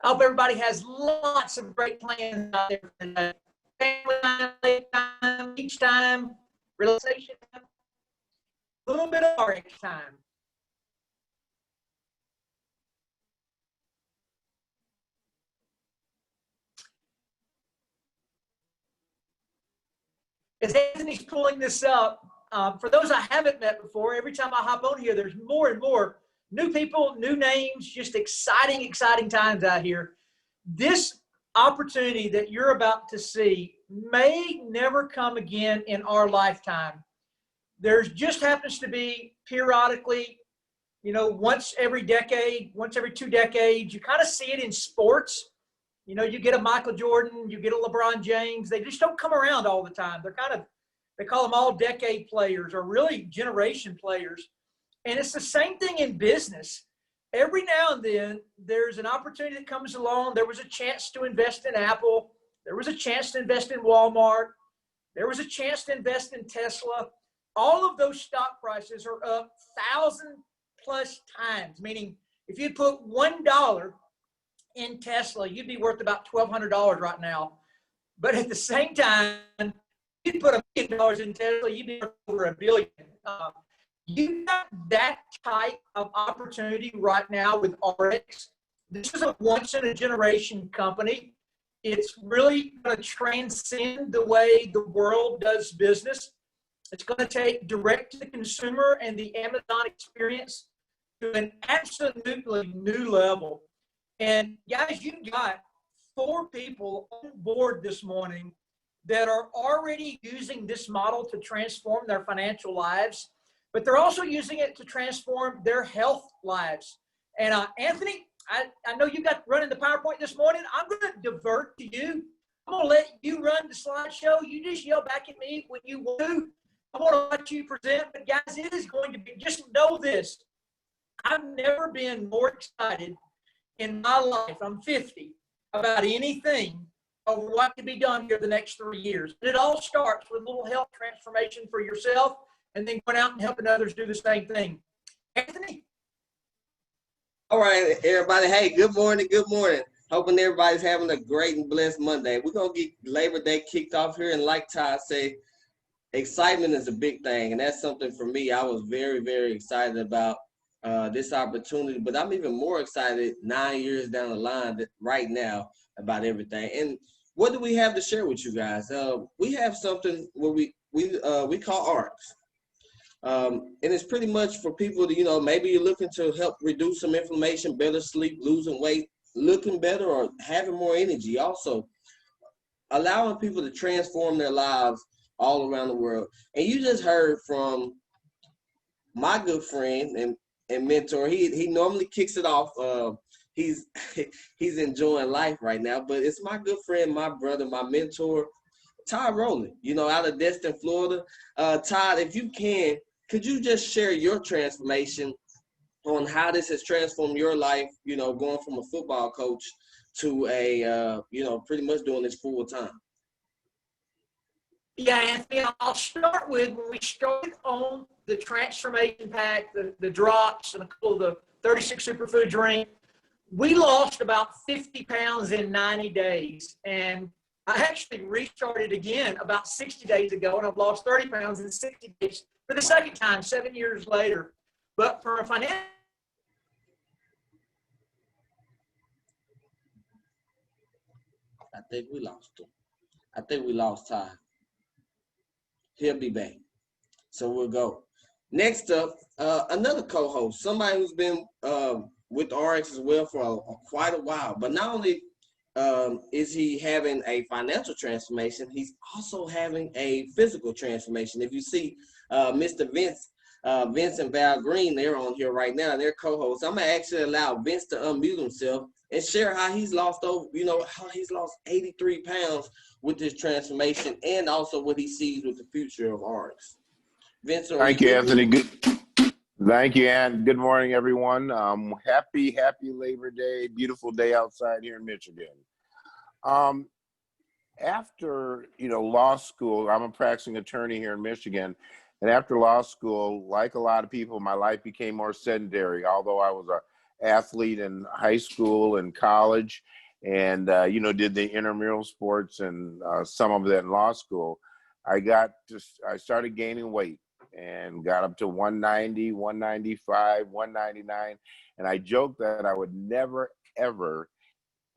I hope everybody has lots of great plans out there for today. Family time, playtime, beach time, relaxation time, a little bit of ARIIX time. As Anthony's pulling this up, for those I haven't met before, every time I hop on here, there's more and more new people, new names, just exciting, exciting times out here. This opportunity that you're about to see may never come again in our lifetime. There's just happens to be periodically, once every decade, once every 2 decades, you kind of see it in sports. You get a Michael Jordan, you get a LeBron James. They just don't come around all the time. They call them all decade players or really generation players. And it's the same thing in business. Every now and then, there's an opportunity that comes along. There was a chance to invest in Apple. There was a chance to invest in Walmart. There was a chance to invest in Tesla. All of those stock prices are up 1,000+ times, meaning if you put $1 in Tesla, you'd be worth about $1,200 right now. But at the same time, you put $1 million in Tesla, you'd be worth over $1 billion. You got that type of opportunity right now with ARIIX. This is a once-in-a-generation company. It's really going to transcend the way the world does business. It's going to take direct-to-the-consumer and the Amazon experience to an absolutely new level. And guys, you got 4 people on board this morning that are already using this model to transform their financial lives, but they're also using it to transform their health lives. And Anthony, I know you got running the PowerPoint this morning. I'm going to divert to you. I'm going to let you run the slideshow. You just yell back at me when you want to. I'm going to let you present. But guys, it is going to be, just know this. I've never been more excited in my life, I'm 50, about anything over what can be done here the next 3 years. It all starts with a little health transformation for yourself and then going out and helping others do the same thing. Anthony? All right, everybody. Hey, good morning. Good morning. Hoping everybody's having a great and blessed Monday. We're going to get Labor Day kicked off here. And like Todd said, excitement is a big thing. And that's something for me. I was very, very excited about this opportunity, but I'm even more excited 9 years down the line right now about everything. And what do we have to share with you guys? We have something where we call ARIIX. And it's pretty much for people to, maybe you're looking to help reduce some inflammation, better sleep, losing weight, looking better, or having more energy. Also, allowing people to transform their lives all around the world. And you just heard from my good friend and mentor. He normally kicks it off. He's enjoying life right now, but it's my good friend, my brother, my mentor, Todd Rowland, out of Destin, Florida. Todd, if you can, could you just share your transformation on how this has transformed your life, going from a football coach to a, pretty much doing this full time? Yeah, Anthony, I'll start with when we started on the transformation pack, the drops, and a couple of the 36 superfood drink. We lost about 50 pounds in 90 days. And I actually restarted again about 60 days ago, and I've lost 30 pounds in 60 days for the second time, 7 years later. But for a financial, I think we lost him. I think we lost Todd. He'll be back. So we'll go. Next up, another co-host, somebody who's been with ARIIX as well for quite a while. But not only is he having a financial transformation, he's also having a physical transformation. If you see Mr. Vance and Val Green, they're on here right now. They're co-hosts. I'm going to actually allow Vince to unmute himself and share how he's lost how he's lost 83 pounds with this transformation, and also what he sees with the future of ARIIX. Vince, thank you, Anthony. Thank you, and good morning, everyone. Happy Labor Day. Beautiful day outside here in Michigan. After law school, I'm a practicing attorney here in Michigan, and after law school, like a lot of people, my life became more sedentary. Although I was an athlete in high school and college, and did the intramural sports and some of that in law school. I started gaining weight and got up to 190, 195, 199, and I joked that I would never ever.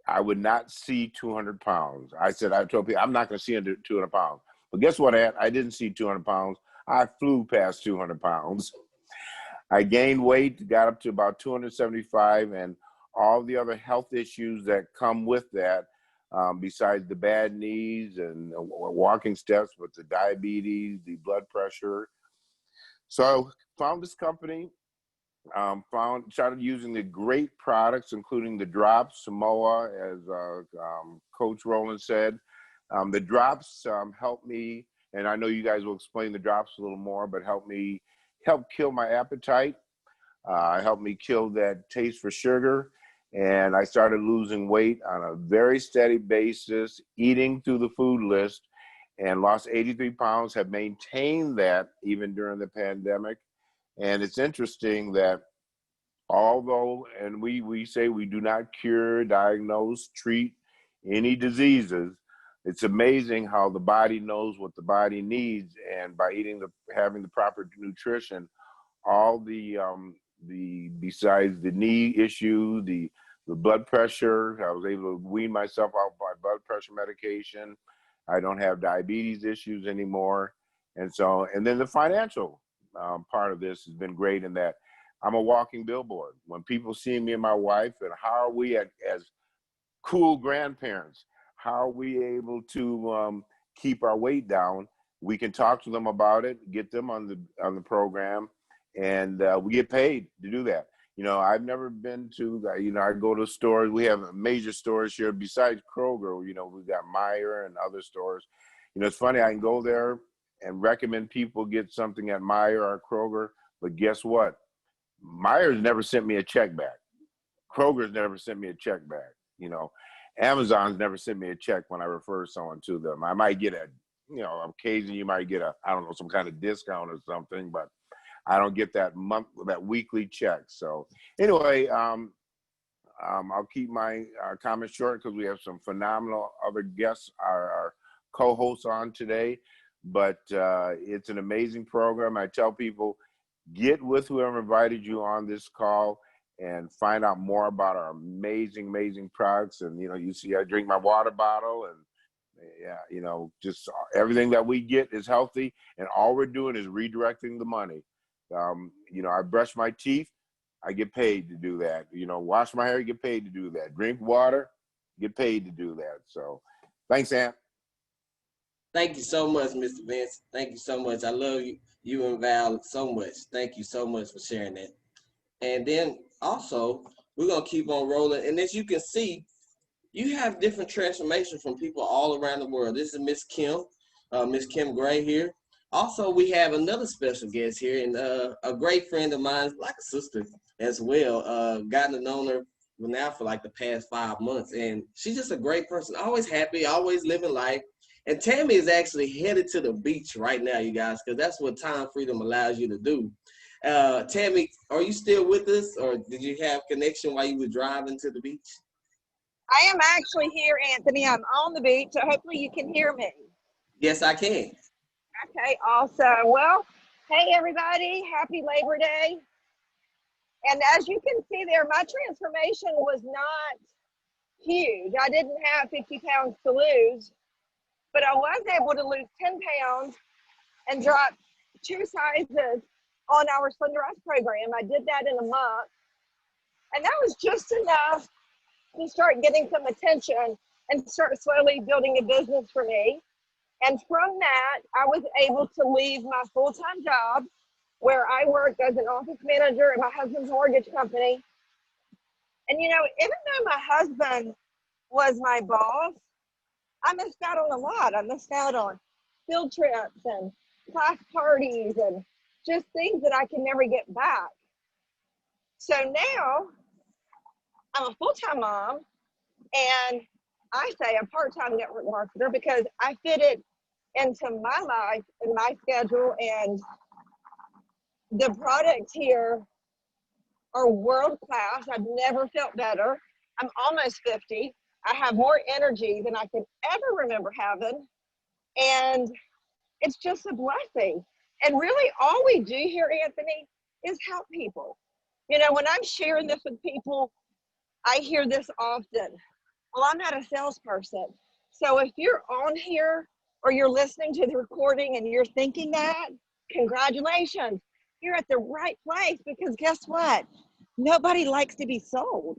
I would not see 200 pounds. I told people, I'm not going to see 200 pounds. But guess what, Ant? I didn't see 200 pounds. I flew past 200 pounds. I gained weight, got up to about 275, and all the other health issues that come with that, besides the bad knees and walking steps, with the diabetes, the blood pressure. So I found this company, started using the great products, including the drops, Samoa, as Coach Rowland said. The drops helped me, and I know you guys will explain the drops a little more, but help kill my appetite. Helped me kill that taste for sugar. And I started losing weight on a very steady basis, eating through the food list, and lost 83 pounds, have maintained that even during the pandemic. And it's interesting that although, and we say we do not cure, diagnose, treat any diseases, it's amazing how the body knows what the body needs. And by having the proper nutrition, all the besides the knee issue, the blood pressure, I was able to wean myself off my blood pressure medication. I don't have diabetes issues anymore. And then the financial part of this has been great in that I'm a walking billboard. When people see me and my wife, and how are we as cool grandparents, how are we able to keep our weight down? We can talk to them about it, get them on the program, and we get paid to do that. I've never been to, I go to stores. We have major stores here besides Kroger. We've got Meijer and other stores. It's funny, I can go there and recommend people get something at Meijer or Kroger, but guess what? Meijer's never sent me a check back. Kroger's never sent me a check back. Amazon's never sent me a check when I refer someone to them. I might get occasionally you might get some kind of discount or something, but I don't get that weekly check. So anyway, I'll keep my comments short because we have some phenomenal other guests, our co-hosts on today. But it's an amazing program. I tell people, get with whoever invited you on this call and find out more about our amazing, amazing products. And, you see, I drink my water bottle, and just everything that we get is healthy. And all we're doing is redirecting the money. I brush my teeth, I get paid to do that. Wash my hair, get paid to do that. Drink water, get paid to do that. So thanks, Ant. Thank you so much, Mr. Vance. Thank you so much. I love you and Val so much. Thank you so much for sharing that. And then also, we're going to keep on rolling. And as you can see, you have different transformations from people all around the world. This is Miss Kim Gray here. Also, we have another special guest here, and a great friend of mine, like a sister as well. Gotten to know her now for like the past 5 months, and she's just a great person. Always happy, always living life. And Tammy is actually headed to the beach right now, you guys, because that's what time freedom allows you to do. Tammy, are you still with us, or did you have connection while you were driving to the beach? I am actually here, Anthony. I'm on the beach, so hopefully you can hear me. Yes, I can. Okay, awesome. Well, hey, everybody. Happy Labor Day. And as you can see there, my transformation was not huge. I didn't have 50 pounds to lose, but I was able to lose 10 pounds and drop 2 sizes on our Slender Rise program. I did that in a month. And that was just enough to start getting some attention and start slowly building a business for me. And from that, I was able to leave my full-time job where I worked as an office manager at my husband's mortgage company. And even though my husband was my boss, I missed out on a lot. I missed out on field trips and class parties and just things that I can never get back. So now I'm a full-time mom, and I say a part-time network marketer because I fit it into my life and my schedule, and the product here are world class. I've never felt better. I'm almost 50. I have more energy than I could ever remember having. And it's just a blessing. And really all we do here, Anthony, is help people. You know, when I'm sharing this with people, I hear this often. Well, I'm not a salesperson. So if you're on here or you're listening to the recording and you're thinking that, congratulations, you're at the right place, because guess what? Nobody likes to be sold.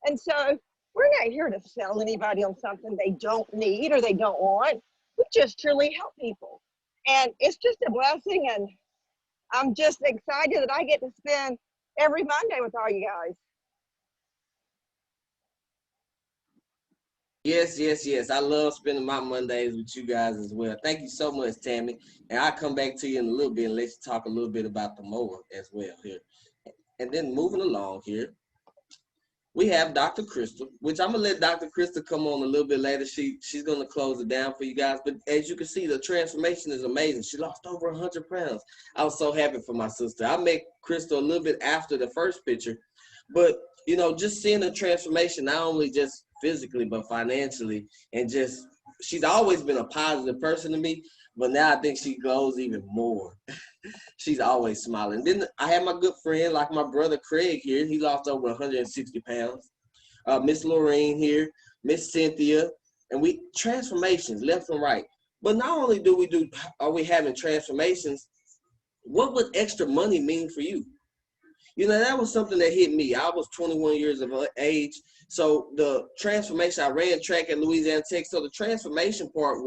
And so we're not here to sell anybody on something they don't need or they don't want. We just truly help people. And it's just a blessing. And I'm just excited that I get to spend every Monday with all you guys. Yes, yes, yes. I love spending my Mondays with you guys as well. Thank you so much, Tammy. And I'll come back to you in a little bit and let you talk a little bit about the mower as well here. And then moving along here, we have Dr. Kristal, which I'm going to let Dr. Kristal come on a little bit later. She's going to close it down for you guys. But as you can see, the transformation is amazing. She lost over 100 pounds. I was so happy for my sister. I met Kristal a little bit after the first picture. But, you know, just seeing the transformation, not only just physically, but financially, and just, she's always been a positive person to me, but now I think she glows even more. She's always smiling. Then I have my good friend, like my brother Craig here. He lost over 160 pounds. Miss Lorraine here, Miss Cynthia, and we transformations left and right. But not only are we having transformations, what would extra money mean for you? You know, that was something that hit me. I was 21 years of age. So the transformation, I ran track at Louisiana Tech. So the transformation part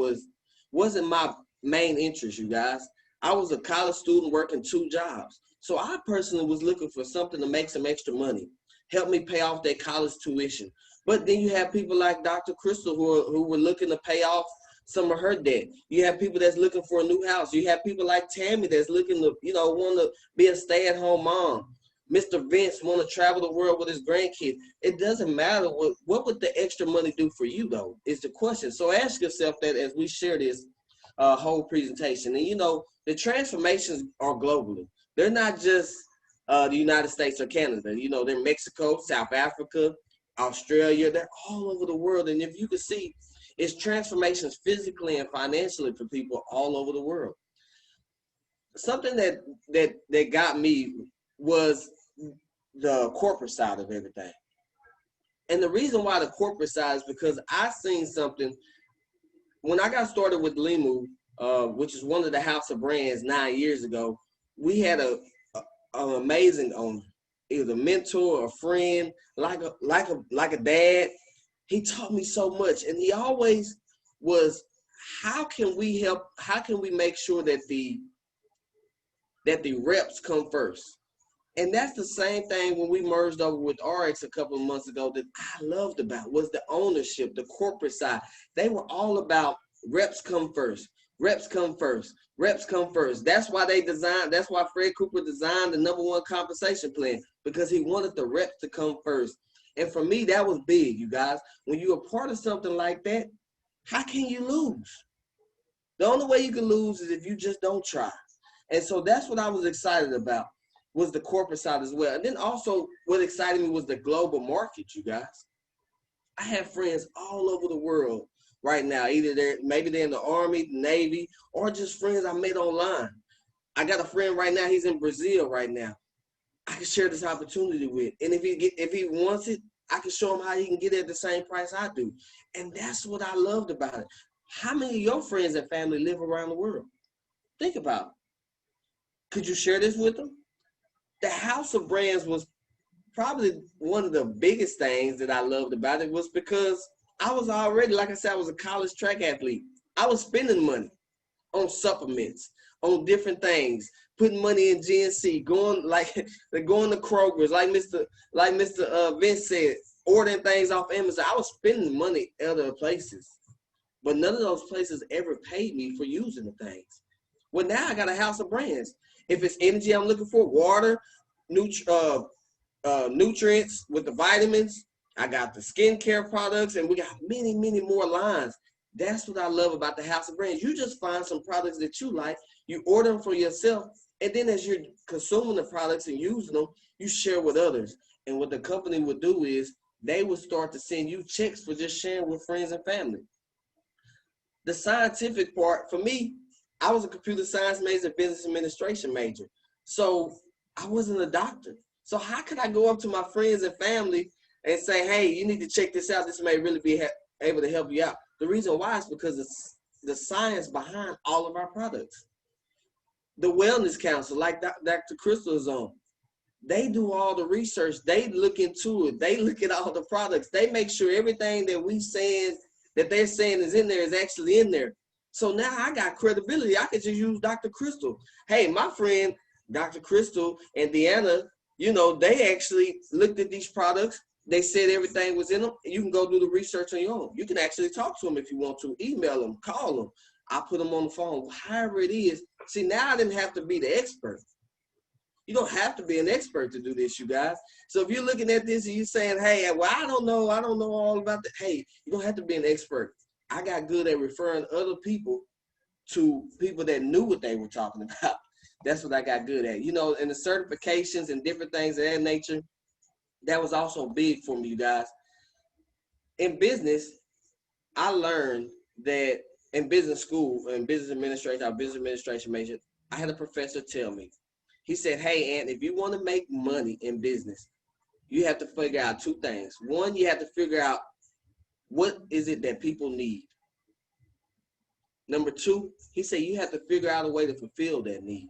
wasn't my main interest, you guys. I was a college student working 2 jobs. So I personally was looking for something to make some extra money, help me pay off that college tuition. But then you have people like Dr. Kristal who were looking to pay off some of her debt. You have people that's looking for a new house. You have people like Tammy that's looking to, you know, want to be a stay-at-home mom. Mr. Vance want to travel the world with his grandkids. It doesn't matter what would the extra money do for you, though, is the question. So ask yourself that as we share this whole presentation. And, you know, the transformations are globally. They're not just the United States or Canada. You know, they're Mexico, South Africa, Australia. They're all over the world. And if you can see, it's transformations physically and financially for people all over the world. Something that got me was the corporate side of everything. And the reason why the corporate side is because I seen something when I got started with Limu, which is one of the house of brands 9 years ago. We had an amazing owner. He was a mentor, a friend, like a dad. He taught me so much, and he always was, how can we help? How can we make sure that the reps come first? And that's the same thing when we merged over with ARIIX a couple of months ago that I loved about was the ownership, the corporate side. They were all about reps come first, reps come first, reps come first. That's why that's why Fred Cooper designed the #1 compensation plan, because he wanted the reps to come first. And for me, that was big, you guys. When you're a part of something like that, how can you lose? The only way you can lose is if you just don't try. And so that's what I was excited about, was the corporate side as well. And then also what excited me was the global market, you guys. I have friends all over the world right now. Either maybe they're in the Army, Navy, or just friends I met online. I got a friend right now, he's in Brazil right now. I can share this opportunity with. And if he wants it, I can show him how he can get it at the same price I do. And that's what I loved about it. How many of your friends and family live around the world? Think about it. Could you share this with them? The House of Brands was probably one of the biggest things that I loved about it, was because I was already, like I said, I was a college track athlete. I was spending money on supplements, on different things, putting money in GNC, going to Kroger's, like Mr. Vance said, ordering things off Amazon. I was spending money other places, but none of those places ever paid me for using the things. Well, now I got a House of Brands. If it's energy I'm looking for, water, nutrients with the vitamins, I got the skincare products, and we got many, many more lines. That's what I love about the House of Brands. You just find some products that you like, you order them for yourself, And then as you're consuming the products and using them, you share with others. And what the company would do is they would start to send you checks for just sharing with friends and family. The scientific part, for me, I was a computer science major, business administration major. So I wasn't a doctor. So how could I go up to my friends and family and say, hey, you need to check this out. This may really be able to help you out. The reason why is because it's the science behind all of our products. The Wellness Council, like Dr. Kristal is on, they do all the research. They look into it. They look at all the products. They make sure everything that they're saying is in there is actually in there. So now I got credibility. I could just use Dr. Kristal. Hey, my friend, Dr. Kristal and Deanna, you know, they actually looked at these products. They said everything was in them. You can go do the research on your own. You can actually talk to them if you want to, email them, call them. I put them on the phone, however it is. See, now I didn't have to be the expert. You don't have to be an expert to do this, you guys. So if you're looking at this and you're saying, hey, well, I don't know all about that. Hey, you don't have to be an expert. I got good at referring other people to people that knew what they were talking about. That's what I got good at. You know, and the certifications and different things of that nature, that was also big for me, you guys. In business, I learned that in business school, in business administration major, I had a professor tell me, he said, hey, Ant, if you want to make money in business, you have to figure out two things. One, you have to figure out what is it that people need. Number two, he said you have to figure out a way to fulfill that need.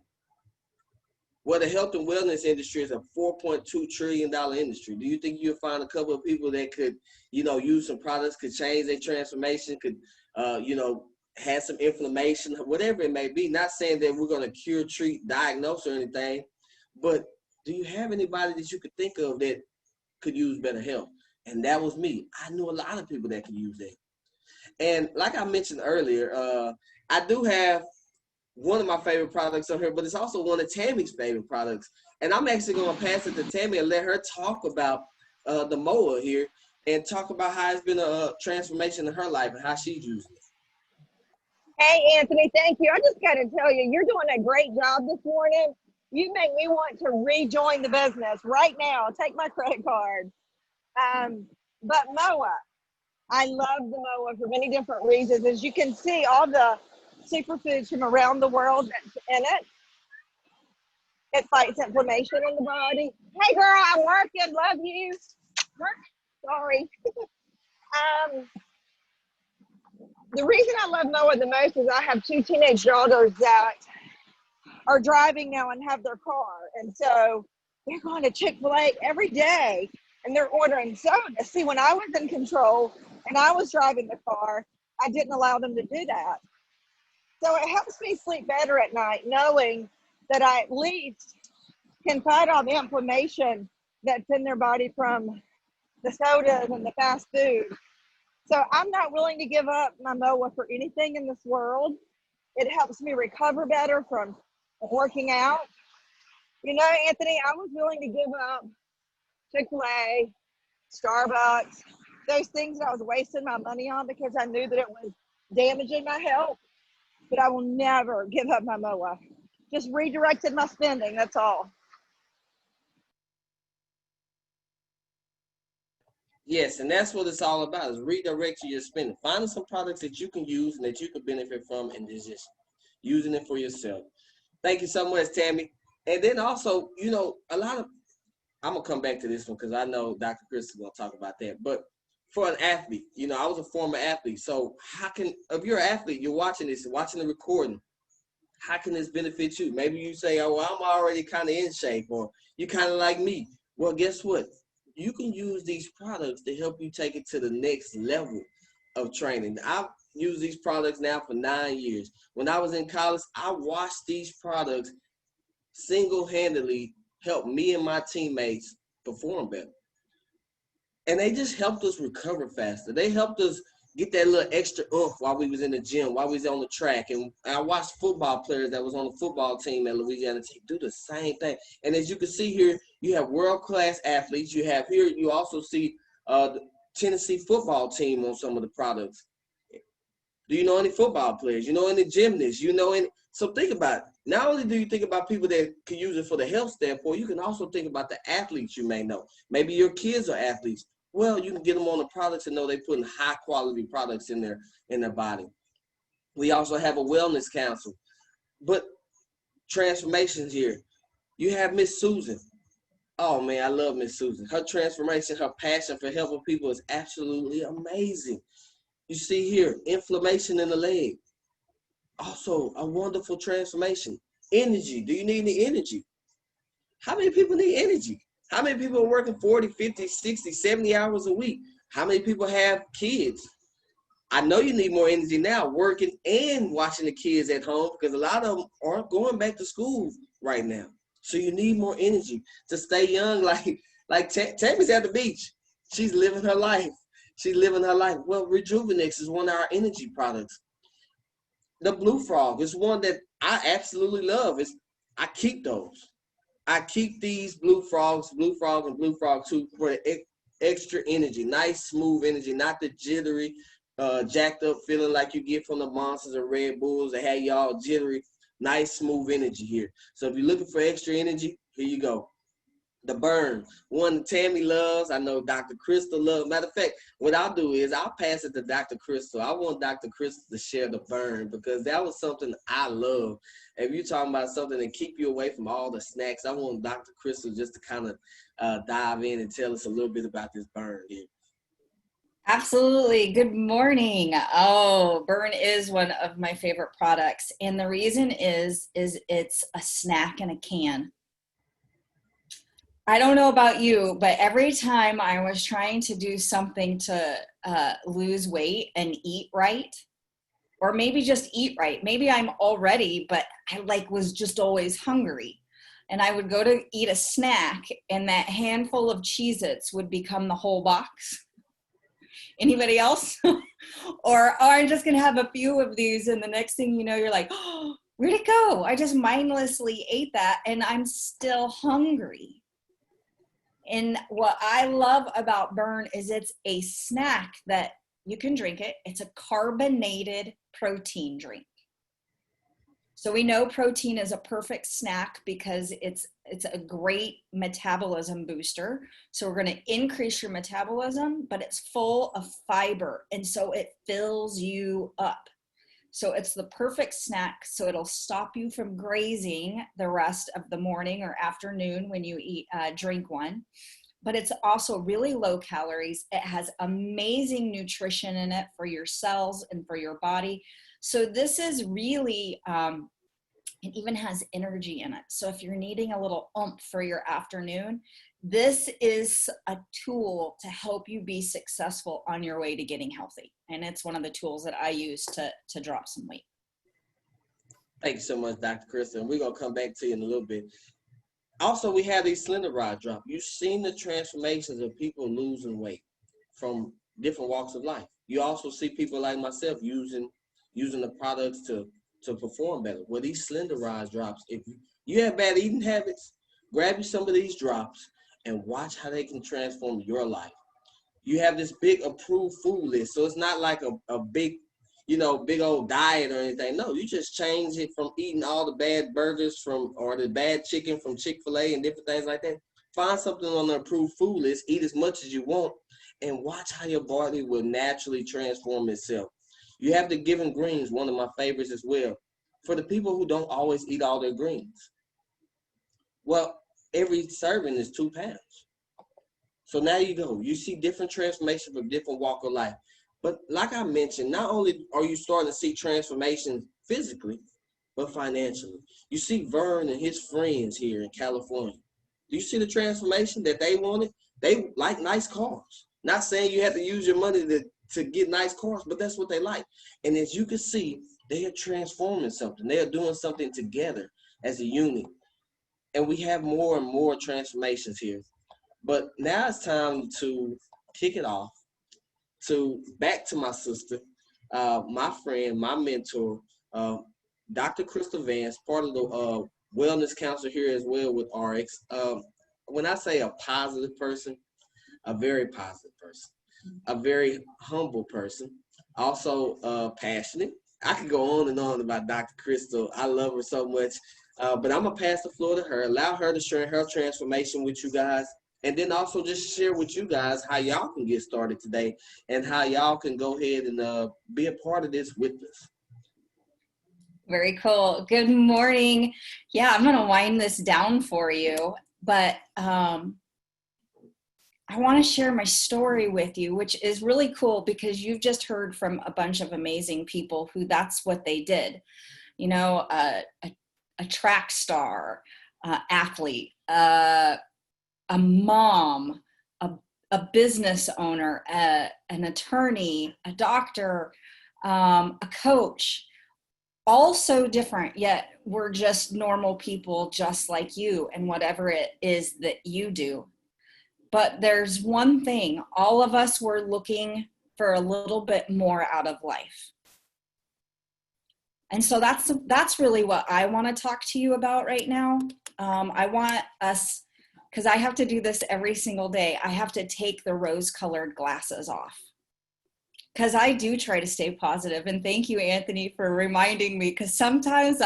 Well, the health and wellness industry is a $4.2 trillion industry. Do you think you'll find a couple of people that could, you know, use some products, could change their transformation, could, you know, have some inflammation, whatever it may be? Not saying that we're going to cure, treat, diagnose or anything, but do you have anybody that you could think of that could use better health? And that was me. I knew a lot of people that could use that. And like I mentioned earlier, I do have one of my favorite products on here, but it's also one of Tammy's favorite products. And I'm actually going to pass it to Tammy and let her talk about the mower here and talk about how it's been a transformation in her life and how she's using it. Hey, Anthony, thank you. I just got to tell you, you're doing a great job this morning. You make me want to rejoin the business right now. Take my credit card. But MOA, I love the MOA for many different reasons. As you can see, all the superfoods from around the world that's in it. It fights inflammation in the body. Hey, girl, I'm working. Love you. Sorry. The reason I love MOA the most is I have two teenage daughters that are driving now and have their car. And so they're going to Chick-fil-A every day and they're ordering soda. See, when I was in control and I was driving the car, I didn't allow them to do that. So it helps me sleep better at night knowing that I at least can fight all the inflammation that's in their body from the sodas and the fast food. So I'm not willing to give up my MOA for anything in this world. It helps me recover better from working out. You know, Anthony, I was willing to give up Chick-fil-A, Starbucks, those things that I was wasting my money on because I knew that it was damaging my health. But I will never give up my MOA. Just redirected my spending, that's all. Yes, and that's what it's all about, is redirecting your spending. Finding some products that you can use and that you can benefit from and just using it for yourself. Thank you so much, Tammy. And then also, you know, I'm going to come back to this one because I know Dr. Chris is going to talk about that. But for an athlete, you know, I was a former athlete. So if you're an athlete, you're watching this, watching the recording, how can this benefit you? Maybe you say, oh, well, I'm already kind of in shape, or you're kind of like me. Well, guess what? You can use these products to help you take it to the next level of training. I've used these products now for 9 years. When I was in college, I watched these products single-handedly help me and my teammates perform better. And they just helped us recover faster. They helped us get that little extra oomph while we was in the gym, while we was on the track. And I watched football players that was on the football team at Louisiana Tech do the same thing. And as you can see here, you have world-class athletes. You have here, you also see the Tennessee football team on some of the products. Do you know any football players? You know any gymnasts? You know any? So think about it. Not only do you think about people that can use it for the health standpoint, you can also think about the athletes you may know. Maybe your kids are athletes. Well, you can get them on the products and know they're putting high quality products in their body. We also have a wellness council. But transformations here. You have Miss Susan. Oh man, I love Miss Susan. Her transformation, her passion for helping people is absolutely amazing. You see here, inflammation in the leg. Also, a wonderful transformation. Energy. Do you need any energy? How many people need energy? How many people are working 40, 50, 60, 70 hours a week? How many people have kids? I know you need more energy now, working and watching the kids at home, because a lot of them aren't going back to school right now. So you need more energy to stay young. Like Tammy's at the beach. She's living her life. She's living her life. Well, Rejuvenex is one of our energy products. The Blue Frog is one that I absolutely love. I keep those. I keep these Blue Frog and Blue Frog 2 for extra energy, nice smooth energy, not the jittery, jacked up feeling like you get from the Monsters or Red Bulls that have y'all jittery. Nice smooth energy here. So if you're looking for extra energy, here you go. The Burn, one that Tammy loves. I know Dr. Kristal loves. Matter of fact, what I'll do is I'll pass it to Dr. Kristal. I want Dr. Kristal to share the Burn, because that was something I love. If you're talking about something that keep you away from all the snacks, I want Dr. Kristal just to kind of dive in and tell us a little bit about this Burn here. Absolutely. Good morning. Oh, Burn is one of my favorite products. And the reason is it's a snack in a can. I don't know about you, but every time I was trying to do something to lose weight and eat right, or maybe just eat right, maybe I'm already, but I was just always hungry. And I would go to eat a snack and that handful of Cheez-Its would become the whole box. Anybody else? Or I'm just going to have a few of these, and the next thing you know, you're like, oh, where'd it go? I just mindlessly ate that and I'm still hungry. And what I love about Burn is it's a snack that you can drink it. It's a carbonated protein drink. So we know protein is a perfect snack because it's a great metabolism booster. So we're going to increase your metabolism, but it's full of fiber. And so it fills you up. So it's the perfect snack. So it'll stop you from grazing the rest of the morning or afternoon when you drink one. But it's also really low calories. It has amazing nutrition in it for your cells and for your body. So this is really, it even has energy in it. So if you're needing a little oomph for your afternoon, this is a tool to help you be successful on your way to getting healthy. And it's one of the tools that I use to drop some weight. Thank you so much, Dr. Kristal. And we're going to come back to you in a little bit. Also, we have these Slender Rod Drop. You've seen the transformations of people losing weight from different walks of life. You also see people like myself using the products to perform better. Well, these Slender Rod Drops, if you have bad eating habits, grab you some of these drops and watch how they can transform your life. You have this big approved food list, so it's not like a big, big old diet or anything. No, you just change it from eating all the bad burgers or the bad chicken from Chick-fil-A and different things like that. Find something on the approved food list, eat as much as you want, and watch how your body will naturally transform itself. You have the Given Greens, one of my favorites as well, for the people who don't always eat all their greens. Well, every serving is 2 pounds. So now you go. You see different transformations from different walk of life. But like I mentioned, not only are you starting to see transformations physically, but financially. You see Vern and his friends here in California. Do you see the transformation that they wanted? They like nice cars. Not saying you have to use your money to get nice cars, but that's what they like. And as you can see, they are transforming something. They are doing something together as a unit. And we have more and more transformations here. But now it's time to kick it off back to my sister, my friend, my mentor, Dr. Kristal Vance, part of the wellness council here as well with ARIIX. When I say a positive person, a very positive person, a very humble person, also passionate. I could go on and on about Dr. Kristal. I love her so much. But I'm going to pass the floor to her, allow her to share her transformation with you guys, and then also just share with you guys how y'all can get started today and how y'all can go ahead and be a part of this with us. Very cool. Good morning. Yeah, I'm going to wind this down for you, but I want to share my story with you, which is really cool because you've just heard from a bunch of amazing people who that's what they did. You know, a track star, athlete, a mom, a business owner, an attorney, a doctor, a coach, all so different, yet we're just normal people just like you and whatever it is that you do. But there's one thing, all of us were looking for a little bit more out of life. And so that's really what I want to talk to you about right now. I want us, because I have to do this every single day, I have to take the rose-colored glasses off. Because I do try to stay positive. And thank you, Anthony, for reminding me, because sometimes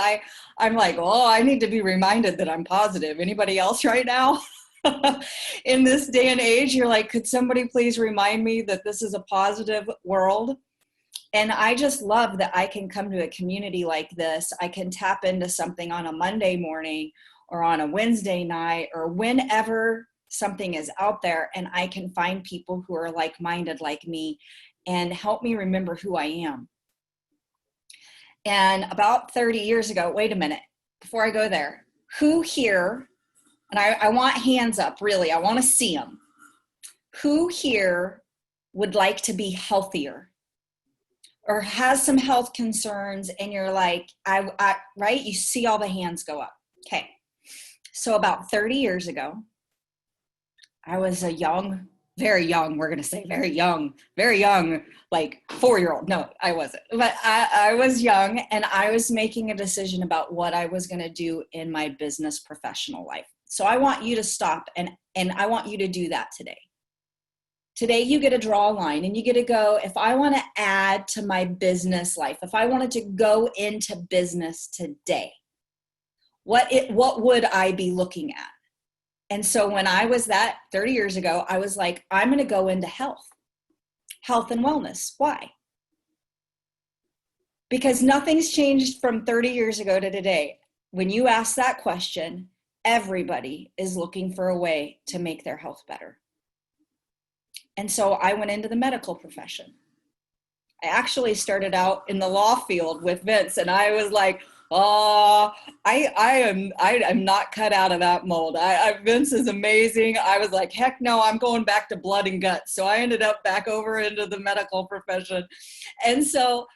I'm like, oh, I need to be reminded that I'm positive. Anybody else right now? In this day and age, you're like, could somebody please remind me that this is a positive world? And I just love that I can come to a community like this. I can tap into something on a Monday morning or on a Wednesday night or whenever something is out there, and I can find people who are like-minded like me and help me remember who I am. And about 30 years ago, wait a minute, before I go there, who here, and I want hands up, really, I want to see them. Who here would like to be healthier or has some health concerns and you're like, right? You see all the hands go up. Okay. So about 30 years ago, I was a young, very young, we're going to say very young, like 4-year-old. No, I wasn't. But I was young and I was making a decision about what I was going to do in my business professional life. So I want you to stop and I want you to do that today. Today you get to draw a line and you get to go, if I want to add to my business life, if I wanted to go into business today, what would I be looking at? And so when I was that 30 years ago, I was like, I'm going to go into health and wellness. Why? Because nothing's changed from 30 years ago to today. When you ask that question, everybody is looking for a way to make their health better. And so I went into the medical profession. I actually started out in the law field with Vance, and I was like, oh, I'm not cut out of that mold. Vince is amazing. I was like, heck no, I'm going back to blood and guts. So I ended up back over into the medical profession. And so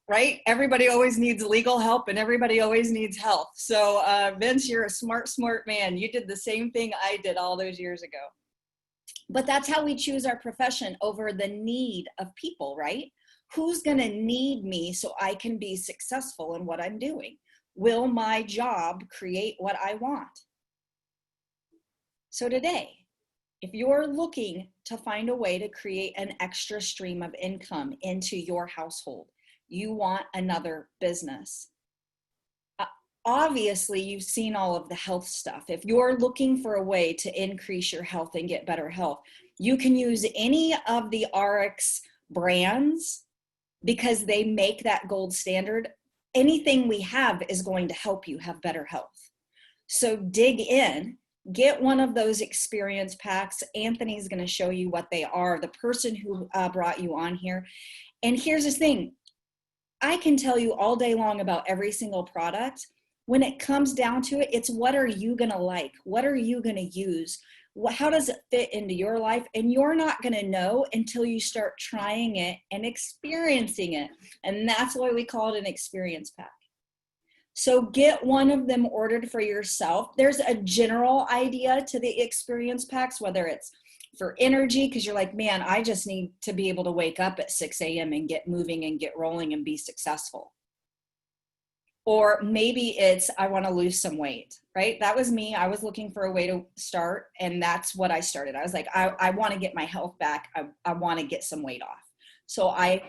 right? Everybody always needs legal help and everybody always needs health. So Vince, you're a smart man. You did the same thing I did all those years ago. But that's how we choose our profession over the need of people, right? Who's going to need me so I can be successful in what I'm doing? Will my job create what I want? So today, if you're looking to find a way to create an extra stream of income into your household, you want another business. Obviously, you've seen all of the health stuff. If you're looking for a way to increase your health and get better health, you can use any of the ARIIX brands because they make that gold standard. Anything we have is going to help you have better health. So dig in, get one of those experience packs. Anthony's going to show you what they are, the person who brought you on here. And here's the thing. I can tell you all day long about every single product. When it comes down to it, it's what are you going to like? What are you going to use? How does it fit into your life? And you're not going to know until you start trying it and experiencing it. And that's why we call it an experience pack. So get one of them ordered for yourself. There's a general idea to the experience packs, whether it's for energy, because you're like, man, I just need to be able to wake up at 6 a.m. and get moving and get rolling and be successful. Or maybe it's, I want to lose some weight, right? That was me. I was looking for a way to start, and that's what I started. I was like, I want to get my health back. I want to get some weight off. So I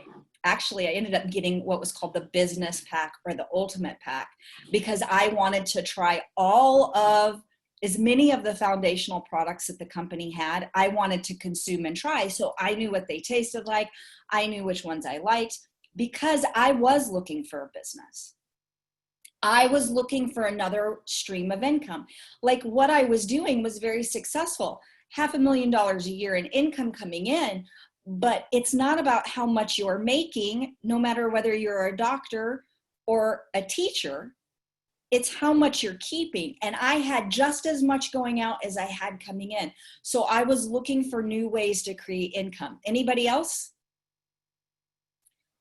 ended up getting what was called the business pack or the ultimate pack, because I wanted to try as many of the foundational products that the company had. I wanted to consume and try. So I knew what they tasted like. I knew which ones I liked, because I was looking for a business. I was looking for another stream of income. Like what I was doing was very successful. $500,000 a year in income coming in, but it's not about how much you're making, no matter whether you're a doctor or a teacher. It's how much you're keeping. And I had just as much going out as I had coming in. So I was looking for new ways to create income. Anybody else?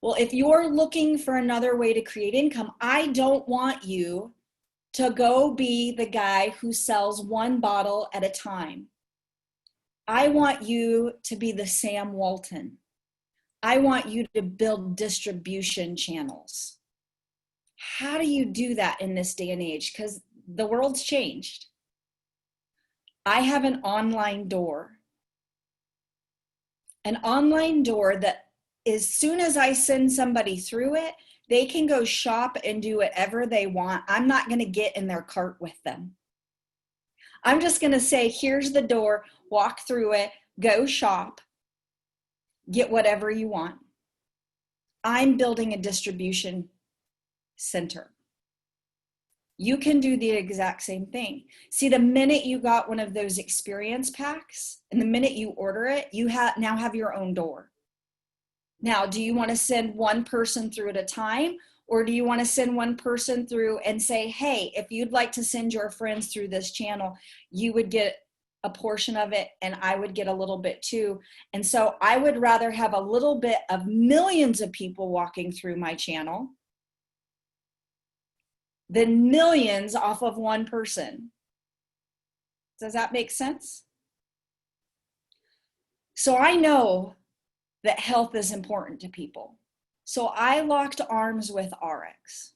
Well, if you're looking for another way to create income, I don't want you to go be the guy who sells one bottle at a time. I want you to be the Sam Walton. I want you to build distribution channels. How do you do that in this day and age? Because the world's changed. I have an online door that as soon as I send somebody through it, they can go shop and do whatever they want. I'm not going to get in their cart with them. I'm just going to say, here's the door, walk through it, go shop, get whatever you want. I'm building a distribution center. You can do the exact same thing. See, the minute you got one of those experience packs and the minute you order it, you now have your own door. Now, do you want to send one person through at a time, or do you want to send one person through and say, hey, if you'd like to send your friends through this channel, you would get a portion of it and I would get a little bit too. And so I would rather have a little bit of millions of people walking through my channel than millions off of one person. Does that make sense? So I know that health is important to people. So I locked arms with ARIIX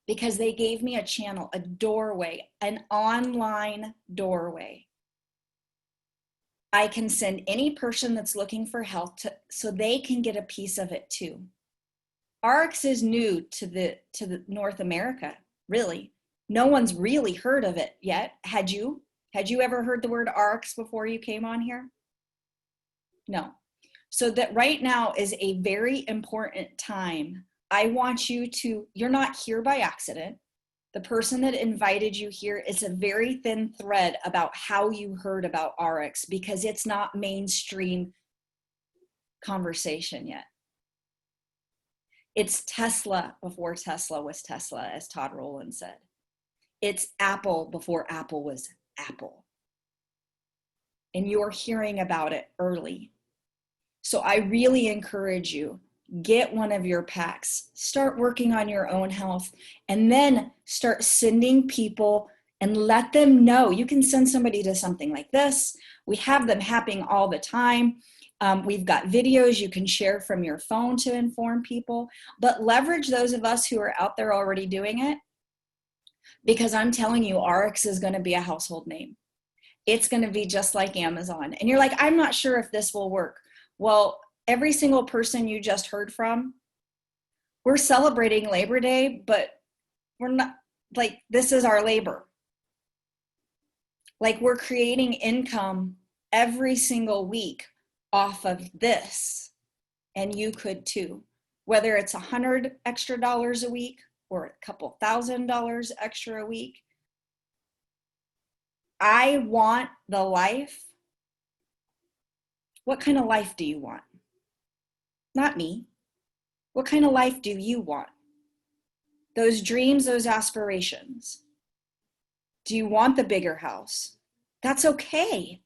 because they gave me a channel, a doorway, an online doorway. I can send any person that's looking for health so they can get a piece of it too. ARIIX is new to the North America, really. No one's really heard of it yet. Had you ever heard the word ARIIX before you came on here? No. So that right now is a very important time. I want you to, you're not here by accident. The person that invited you here, it's a very thin thread about how you heard about ARIIX, because it's not mainstream conversation yet. It's Tesla before Tesla was Tesla, as Todd Rowland said. It's Apple before Apple was Apple. And you're hearing about it early. So I really encourage you, get one of your packs, start working on your own health, and then start sending people and let them know. You can send somebody to something like this. We have them happening all the time. We've got videos you can share from your phone to inform people, but leverage those of us who are out there already doing it, because I'm telling you, ARIIX is going to be a household name. It's going to be just like Amazon. And you're like, I'm not sure if this will work. Well, every single person you just heard from, we're celebrating Labor Day, but we're not, like, this is our labor. Like, we're creating income every single week off of this, and you could too, whether it's $100 extra a week or a couple $1,000 extra a week. I want the life. What kind of life do you want? Not me. What kind of life do you want? Those dreams, those aspirations. Do you want the bigger house? That's okay.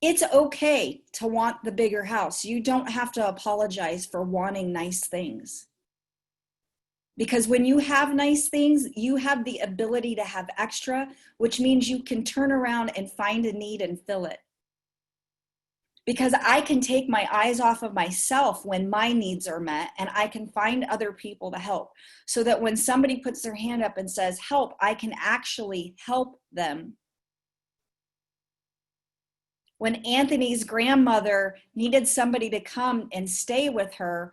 It's okay to want the bigger house. You don't have to apologize for wanting nice things. Because when you have nice things, you have the ability to have extra, which means you can turn around and find a need and fill it. Because I can take my eyes off of myself when my needs are met, and I can find other people to help. So that when somebody puts their hand up and says, help, I can actually help them. When Anthony's grandmother needed somebody to come and stay with her,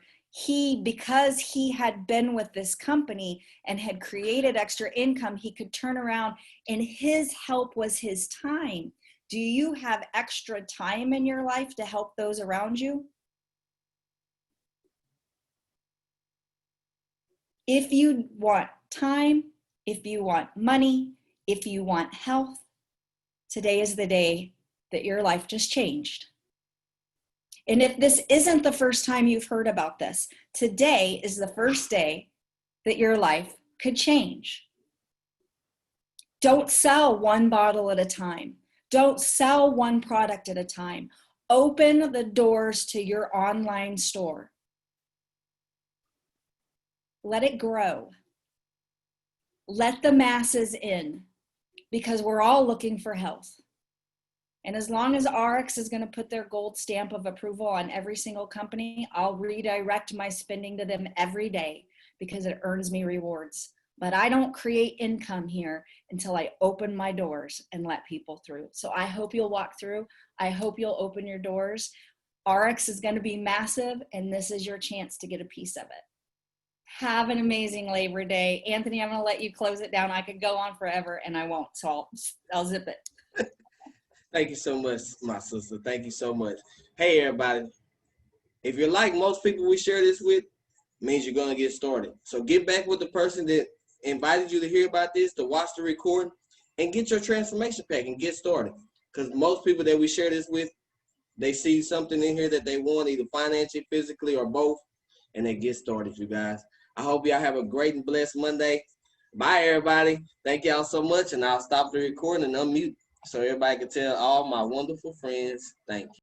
because he had been with this company and had created extra income, he could turn around, and his help was his time. Do you have extra time in your life to help those around you? If you want time, if you want money, if you want health, today is the day that your life just changed. And if this isn't the first time you've heard about this, today is the first day that your life could change. Don't sell one bottle at a time. Don't sell one product at a time. Open the doors to your online store. Let it grow. Let the masses in, because we're all looking for health. And as long as ARIIX is going to put their gold stamp of approval on every single company, I'll redirect my spending to them every day because it earns me rewards. But I don't create income here until I open my doors and let people through. So I hope you'll walk through. I hope you'll open your doors. ARIIX is going to be massive, and this is your chance to get a piece of it. Have an amazing Labor Day. Anthony, I'm going to let you close it down. I could go on forever, and I won't, so I'll zip it. Thank you so much, my sister. Thank you so much. Hey, everybody. If you're like most people we share this with, means you're going to get started. So get back with the person that invited you to hear about this, to watch the recording, and get your transformation pack and get started. Because most people that we share this with, they see something in here that they want, either financially, physically, or both, and they get started, you guys. I hope y'all have a great and blessed Monday. Bye, everybody. Thank y'all so much, and I'll stop the recording and unmute so everybody can tell all my wonderful friends thank you.